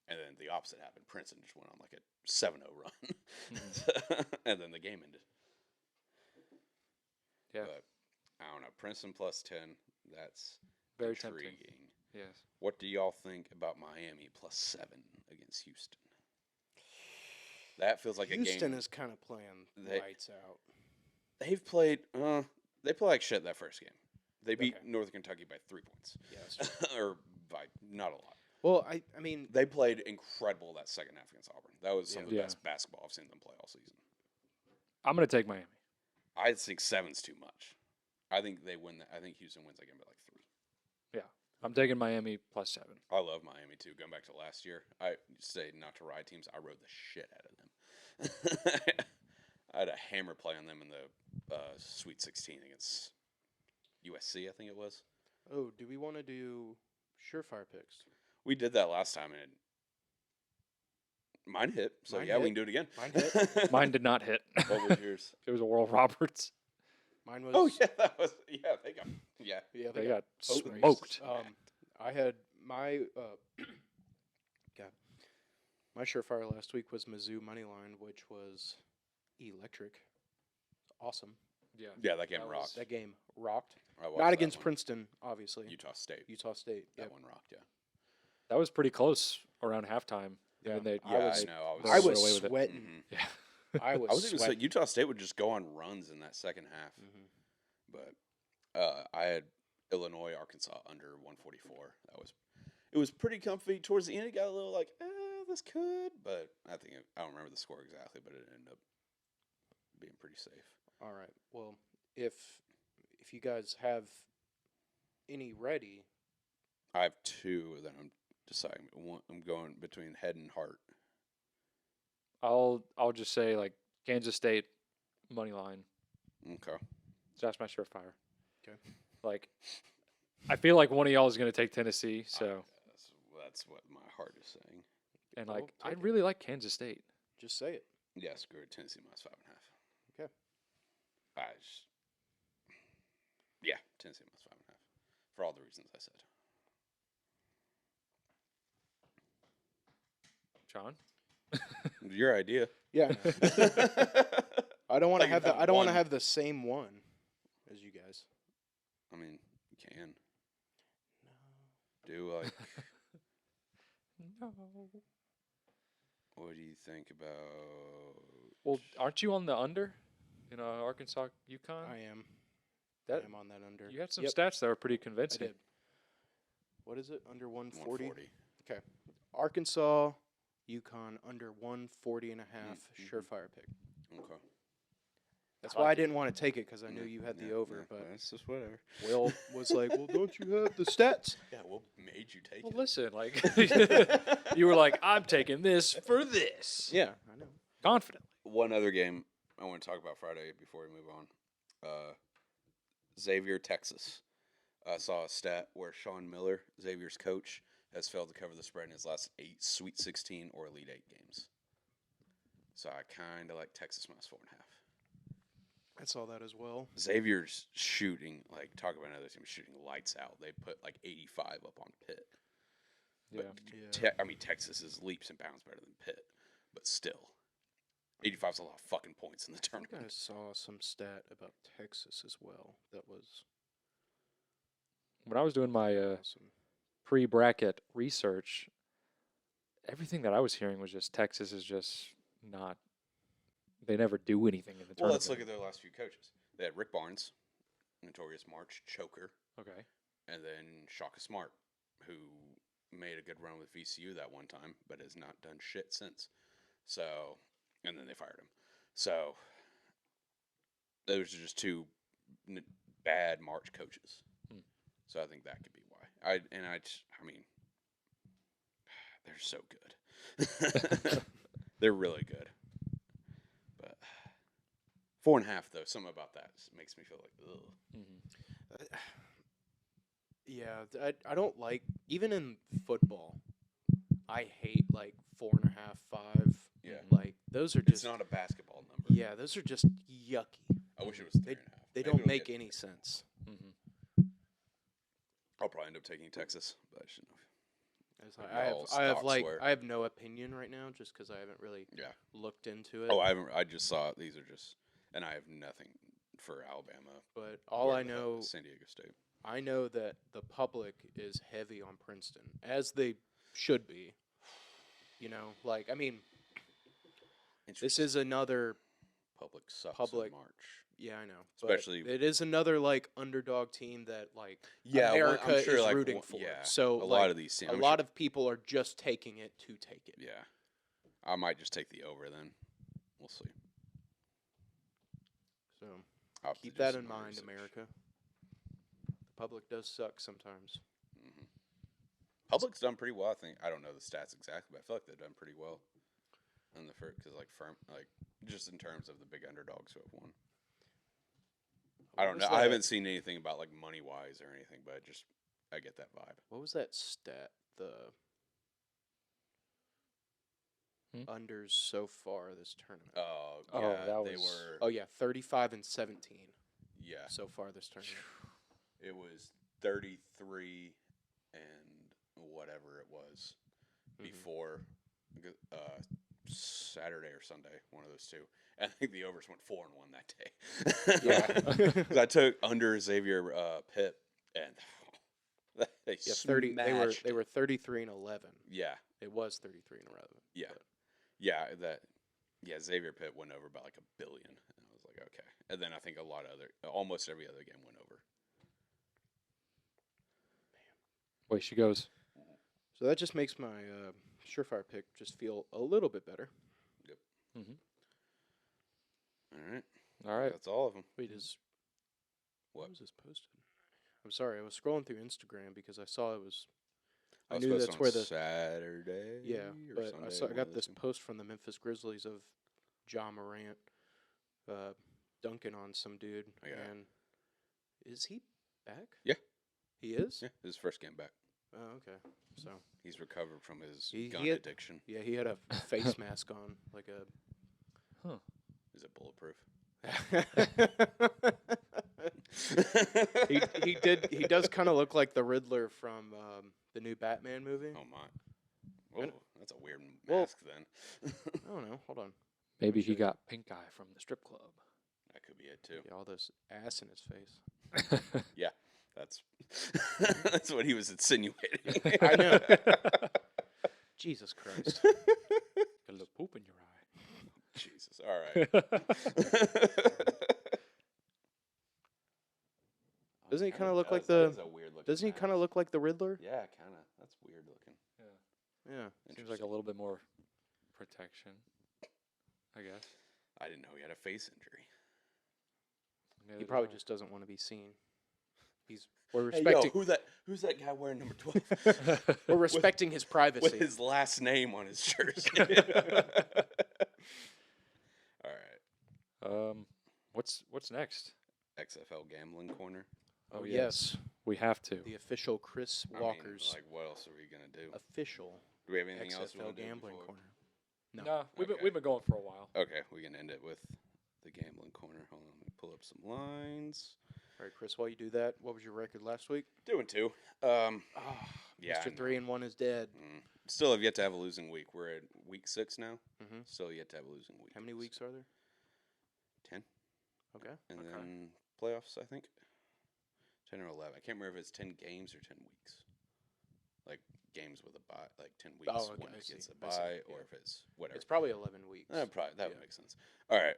And then the opposite happened. Princeton just went on like a 7-0 run, and then the game ended. Yeah. But I don't know. Princeton +10. That's Very intriguing. tempting. Yes. What do y'all think about Miami +7 against Houston? That feels like Houston a game. is kind of playing They- lights out. They've played. They play like shit that first game. They beat Okay. Northern Kentucky by 3 points, Yeah, that's true. or by not a lot. Well, I mean, They played incredible that second half against Auburn. That was some of the Yeah. best basketball I've seen them play all season. I'm going to take Miami. I think 7's too much. I think they win. I think Houston wins that game by like 3. I'm taking Miami +7. I love Miami too. Going back to last year, I say not to ride teams. I rode the shit out of them. I had a hammer play on them in the Sweet 16 against USC. I think it was. oh, do we want to do surefire picks? We did that last time and mine hit. So Mine yeah, we hit. can do it again. Mine hit. Mine did not hit. What was yours? It was a Oral Roberts. Mine was. Oh yeah, that was they got yeah. They got totally smoked. I had my God, my surefire last week was Mizzou money line, which was electric. Awesome. Yeah, that game That was- rocked. That game rocked. I watched Not that against one. Princeton, obviously. Utah State. Utah State. That Yep. one rocked. Yeah. That was pretty close around halftime. Yeah. And they, I was- know. they I went was away with it. sweating. Mhm. Yeah. I was. I was even saying sweating. Utah State would just go on runs in that second half. Mhm. But I had Illinois, Arkansas under 144. It was pretty comfy. Towards the end, it got a little like, this could, but I don't remember the score exactly, but it ended up being pretty safe. All right. Well, if you guys have any ready, I have 2 that I'm deciding. I'm going between head and heart. I'll just say like Kansas State money line. Okay. So that's my surefire. Okay. Like, I feel like one of y'all is going to take Tennessee. So That's what my heart is saying. and Well, like I take it. really like Kansas State. just say it. Yeah, screw it. Tennessee -5.5. Okay. Yeah, Tennessee -5.5 for all the reasons I said. Sean? Your idea. Yeah. I don't want to Like, have you the. I don't want to one. have the same one as you guys. I mean, you can do like. No. What do you think about? Well, aren't you on the under in Arkansas, UConn? I am. That I am on that under. you had some Yep, stats that were pretty I convincing. did. What is it? Under 140? 140. Arkansas, UConn under 140 and a half. Mhm. Surefire pick. Okay. That's I why I like it. didn't want to take it because I knew Yeah, you had the yeah, over, yeah, but it's just whatever. Will was like, "Well, don't you have the stats?" Yeah, what made you take Well, it? listen, like you were like, I'm taking this for this. Yeah, I know. Confidently. One other game I want to talk about Friday before we move on. Xavier, Texas. I saw a stat where Sean Miller, Xavier's coach, has failed to cover the spread in his last 8 Sweet 16 or Elite 8 games. So I kind of like Texas -4.5. I saw that as well. Xavier's shooting, like, talk about another team shooting lights out. They put like 85 up on Pitt. Yeah. Yeah. Texas is leaps and bounds better than Pitt, but still, 85 is a lot of fucking points in the I think I tournament. saw some stat about Texas as well. That was When I was doing my awesome. pre-bracket research, everything that I was hearing was just Texas is just not. They never do anything in the Well, tournament. let's look at their last few coaches. They had Rick Barnes, notorious March choker, Okay. and then Shaka Smart, who made a good run with VCU that one time, but has not done shit since. So, and then they fired him. So, those are just 2 bad March coaches. Hmm. So I think that could be why. I mean, they're so good. They're really good. But 4.5 though, something about that makes me feel like, ugh. Mm-hmm. Yeah, I don't like, even in football, I hate like 4.5, 5. Yeah. Like those are It's just not a basketball number. yeah, those are just yucky. I wish it was 3.5. They Maybe don't it'll make get- any sense. Mm-hmm. I'll probably end up taking Texas, but I shouldn't have. As Like I have y'all I have stocks like were. I have no opinion right now just because I haven't really Yeah. looked into it. Oh, I just saw it. These are just, and I have nothing for Alabama. but all I or, know San Diego State. I know that the public is heavy on Princeton, as they should be. You know, like, I mean, this is another public sucks public- in March. Yeah, I know. Especially- but it is another like underdog team that like Yeah, well, America I'm sure, is like, rooting for. Yeah, So a like, lot of these teams. a lot of people are just taking it to take it. Yeah, I might just take the over then. We'll see. So I'll have to keep do that some in more mind, research. America. The public does suck sometimes. Mhm. Public's done pretty well, I think. I don't know the stats exactly, but I feel like they've done pretty well in the first, because like just in terms of the big underdogs who have won. I don't know. I haven't seen anything about like money wise or anything, but I get that vibe. What was that stat? The unders so far this tournament. Oh, Oh, yeah, that they was- were. Oh yeah, 35 and 17 Yeah, so far this tournament. it was 33 and whatever it was Mhm. before Saturday or Sunday, one of those two. And I think the overs went 4-1 that day. Yeah. 'Cause I took under Xavier Pitt, and they Yeah, 30. smashed They it. were 33 and 11. Yeah, It was 33 and 11. yeah, but- yeah. Xavier Pitt went over by like $1 billion, and I was like, okay. And then I think almost every other game went over. Way she goes. So that just makes my surefire pick just feel a little bit better. All right, All right. that's all of them. Wait, is What? when was this posted? I'm sorry, I was scrolling through Instagram because I saw it was. I was knew supposed that's on where the Saturday. yeah, or but Sunday, I one of got those this two. post from the Memphis Grizzlies of John Morant dunking on some dude, Yeah. and is he back? Yeah. He is. Yeah, his first game back. Oh, okay. So He's recovered from his He gun had- addiction. yeah, he had a face mask on, like a. Is it bulletproof? He does kind of look like the Riddler from the new Batman movie. Oh my! Oh, that's a weird Well- mask then. I don't know. Hold on. Maybe he got pink eye from the strip club. That could be it too. Yeah, all this ass in his face. That's that's what he was insinuating. I know. Jesus Christ. Got a little poop in your eye. Jesus. All right. Doesn't he Kinda kind of look like does. That the? is a weird looking Doesn't he kind of mask. look like the Riddler? Yeah, kind of. That's weird looking. Yeah. Seems like a little bit more protection, I guess. I didn't know he had a face injury. He probably just doesn't want to be seen. We're Hey, respecting. yo, who's that guy wearing number 12? We're respecting his privacy. With his last name on his jersey. All right. What's next? XFL gambling corner. Oh yes, We have to. the official Chris I mean, Walker's like, what else are we gonna do? official Do we have anything else we XFL want to do gambling before? corner. No. No, Okay. we've been going for a while. Okay, we can end it with the gambling corner. Hold on, let me pull up some lines. All right, Chris. While you do that, what was your record last week? 2-2. Oh, Yeah, I Mr. know. 3-1 is dead. Still have yet to have a losing week. We're at week 6 now. Mhm. Still yet to have a losing week. How many weeks are there? 10. Okay. And okay. then playoffs, I think. 10 or 11. I can't remember if it's 10 games or 10 weeks. Like games with a bye, like 10 weeks Oh, okay, when I it gets see, a I see, bye, yeah. or if it's whatever. It's probably 11 weeks. Probably that yeah. would make sense. All right.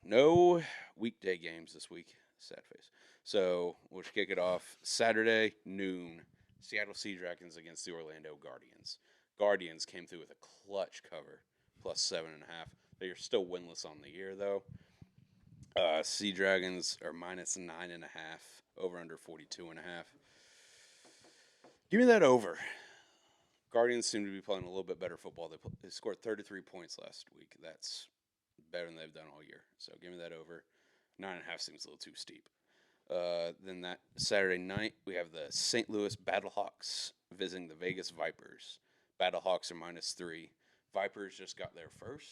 No weekday games this week. Sad face. So we'll kick it off Saturday noon. Seattle Sea Dragons against the Orlando Guardians. Guardians came through with a clutch cover, plus 7.5. They are still winless on the year though. Sea Dragons are minus 9.5. Over under 42.5. Give me that over. Guardians seem to be playing a little bit better football. They scored 33 points last week. That's better than they've done all year. So give me that over. 9.5 seems a little too steep. Then that Saturday night, we have the St. Louis Battlehawks visiting the Vegas Vipers. Battlehawks are minus 3. Vipers just got their first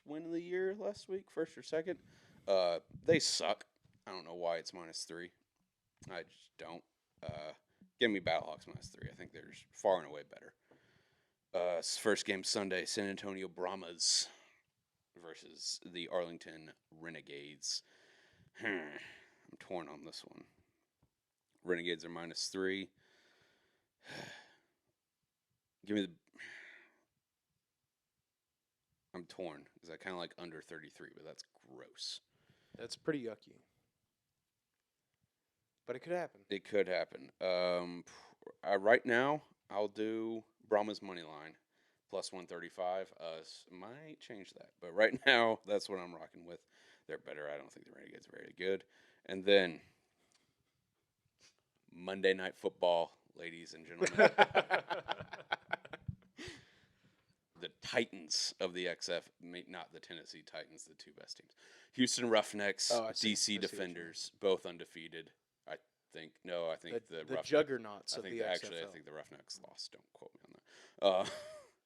win of the year last week, first or second. They suck. I don't know why it's minus 3. I just don't. Give me Battlehawks minus 3. I think they're just far and away better. First game Sunday, San Antonio Brahmas versus the Arlington Renegades. I'm torn on this one. Renegades are -3. Give me the. I'm torn because I kind of like under 33, but that's gross. That's pretty yucky. But it could happen. It could happen. Right now, I'll do Brahma's money line plus 135. Might change that, but right now, that's what I'm rocking with. They're better. I don't think the Renegades are very good. And then Monday Night Football, ladies and gentlemen. The Titans of the XF, not the Tennessee Titans, the two best teams. Houston Roughnecks, DC Defenders, both undefeated. I think the Roughnecks, juggernauts of the XFL. Actually, I think the Roughnecks lost. Don't quote me on that.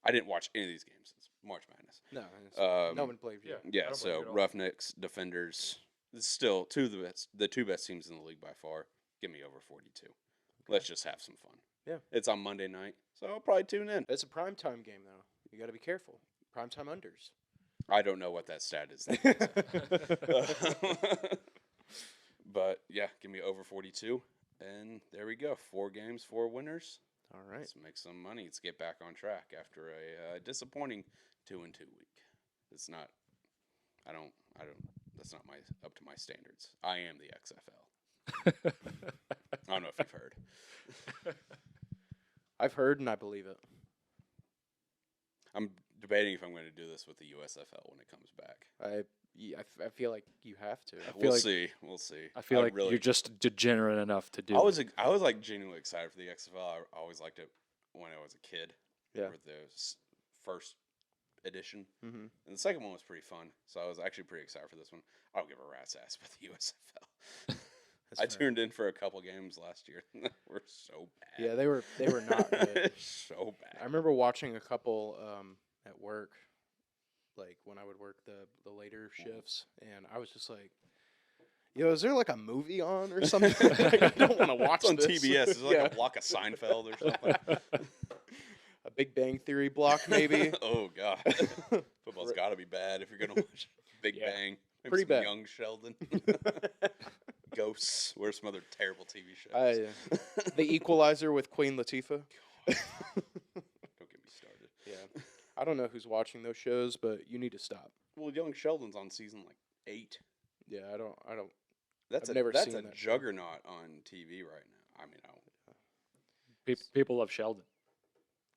I didn't watch any of these games since March Madness. No, no one played you. Yeah, so Roughnecks, Defenders, still the two best teams in the league by far. Give me over 42. Okay. Let's just have some fun. Yeah. It's on Monday night, so I'll probably tune in. It's a primetime game, though. You got to be careful. Primetime unders. I don't know what that stat is. But, yeah, give me over 42. And there we go. 4 games, 4 winners. All right. Let's make some money. Let's get back on track after a disappointing 2-2 week. It's not – that's not up to my standards. I am the XFL. I don't know if you've heard. I've heard and I believe it. I'm debating if I'm going to do this with the USFL when it comes back. I feel like you have to. We'll see. I feel like you're just degenerate enough to do it. I was like genuinely excited for the XFL. I always liked it when I was a kid. Yeah. For the first edition. Mm-hmm. And the second one was pretty fun. So I was actually pretty excited for this one. I don't give a rat's ass about the USFL. I tuned in for a couple games last year. We're so bad. Yeah, they were not good. So bad. I remember watching a couple at work, like when I would work the later shifts, and I was just like, "Yo, is there like a movie on or something? Like, I don't want to watch it's on this." TBS. It's like a block of Seinfeld or something. A Big Bang Theory block, maybe. Oh God, football's got to be bad if you're gonna watch Big Bang. Maybe Pretty bad. Young Sheldon. Ghosts. Where's some other terrible TV shows? The Equalizer with Queen Latifah. Don't get me started. Yeah, I don't know who's watching those shows, but you need to stop. Well, Young Sheldon's on season 8. Yeah, I don't. That's I've a never seen that juggernaut on TV right now. I mean, people love Sheldon.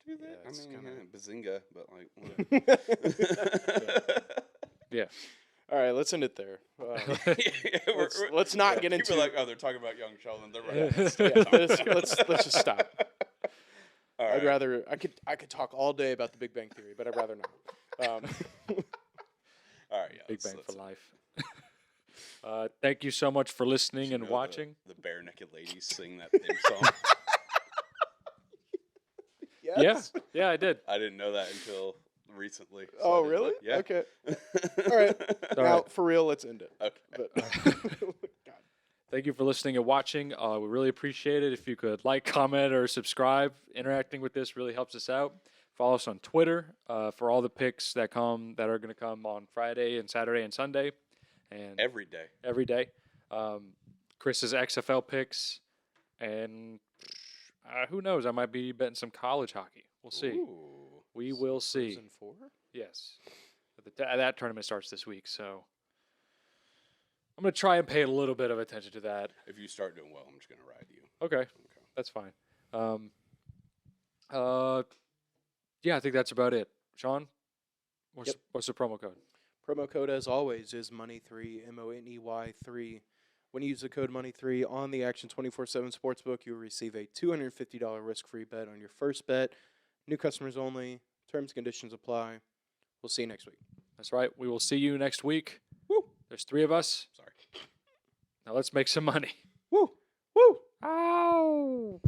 Do they? Yeah, I it's mean, Bazinga, but like. Yeah. All right, let's end it there. Let's not get into. People are like, oh, they're talking about Young Sheldon. They're right. Let's just stop. All right. I'd rather. I could talk all day about the Big Bang Theory, but I'd rather not. All right, yeah. Big Bang for life. Thank you so much for listening and watching. The Bare Naked Ladies sing that theme song. Yes? Yeah, I did. I didn't know that until recently. So Oh, really? Yeah. Okay. All right. Now, for real, let's end it. Okay. But, God. Thank you for listening and watching. We really appreciate it. If you could like, comment, or subscribe, interacting with this really helps us out. Follow us on Twitter for all the picks that are going to come on Friday and Saturday and Sunday, and Every day. Chris's XFL picks, and who knows? I might be betting some college hockey. We'll see. Ooh. We will see. Frozen 4? Yes, that tournament starts this week, so I'm going to try and pay a little bit of attention to that. If you start doing well, I'm just going to ride you. Okay, that's fine. Yeah, I think that's about it. Sean, what's the promo code? Promo code, as always, is Money3, MONEY3. When you use the code Money3 on the Action 24/7 Sportsbook, you'll receive a $250 risk-free bet on your first bet. New customers only. Terms and conditions apply. We'll see you next week. That's right. We will see you next week. Woo! There's 3 of us. Sorry. Now let's make some money. Woo! Woo! Ow!